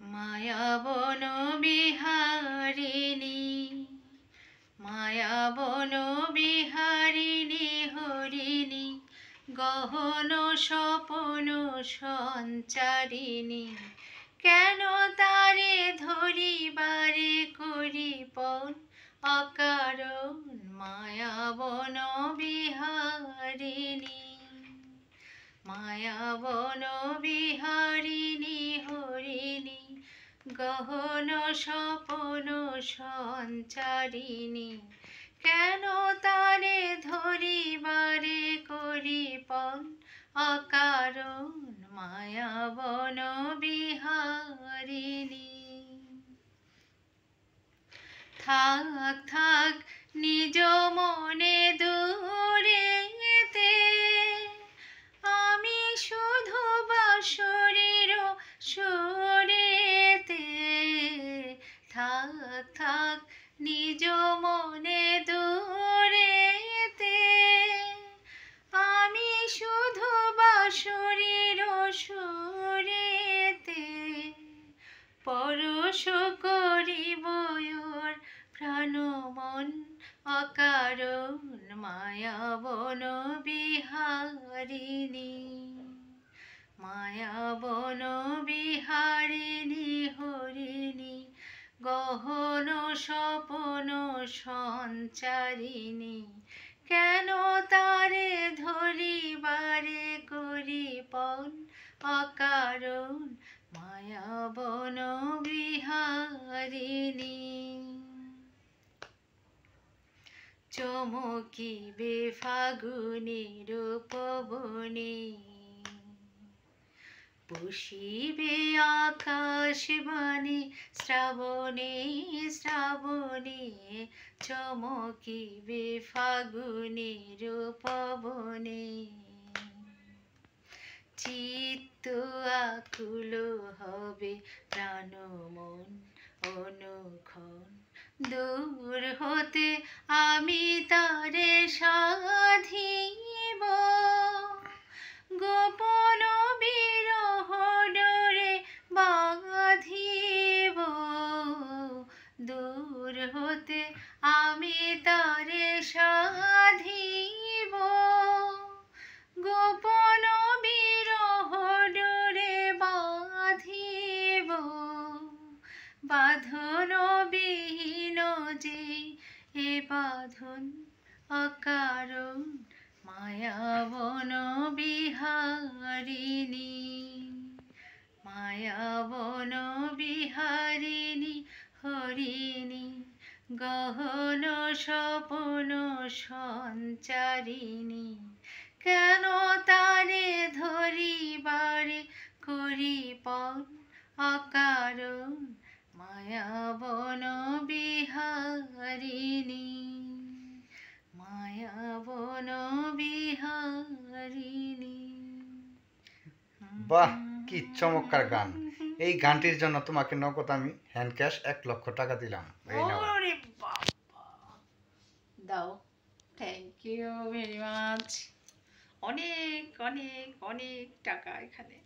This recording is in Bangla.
মায়াবন বিহারিণী মায়াবন বিহারিণী হরিণী গহন স্বপন সঞ্চারিণী কেন তারে ধরিবারে করিপন অকারণ মায়াবন বিহারিণী মায়াবন বিহারিণী হরিণী গহন স্বপন সঞ্চারিণী কেন তারে ধরিবারে করিপন অকারণ মায়াবন বিহারিণী থাক থাক নিজ মনে দূরেতে আমি শুধু বাঁশরীর সুরেতে থাক থাক নিজ মনে দূরেতে আমি শুধু বাঁশরীর সুরেতে পরশ করিব ওর প্রাণ মন অকারণ মায়াবন বিহারিণী মায়াবন বিহারিণী হরিণী গহন স্বপন সঞ্চারিণী কেন তারে ধরিবারে করিপন অকারণ মায়াবন বিহারিণী চমকিবে ফাগুনের পবনে পুষিবে আকাশ বাণী শ্রাবণে শ্রাবণে চমকিবে ফাগুনের পবনে চিত্ত আকুল হবে প্রাণ মন অনুক্ষণ দূর হতে আমি তারে সাধিব গোপন বিরহ ডোরে বাঁধিব দূর হতে আমি তারে সাধিব গোপন বিরহ ডোরে বাঁধিব বাঁধন বিহীন যে এ বাঁধন অকারণ মায়াবন বিহারিণী মায়াবন বিহারিণী হরিণী গহন স্বপন সঞ্চারিণী কেন তারে ধরিবারে করিপন অকারণ মায়াবন বিহারিণী মায়াবন বিহারিণী। বাহ, কি চমৎকার গান! এই গানটির জন্য তোমাকে নগদ আমি হ্যান্ড ক্যাশ 1,00,000 টাকা দিলাম। এই নাও। ওরে বাবা, দাও। Thank you very much. অনেক অনেক অনেক টাকা এখানে।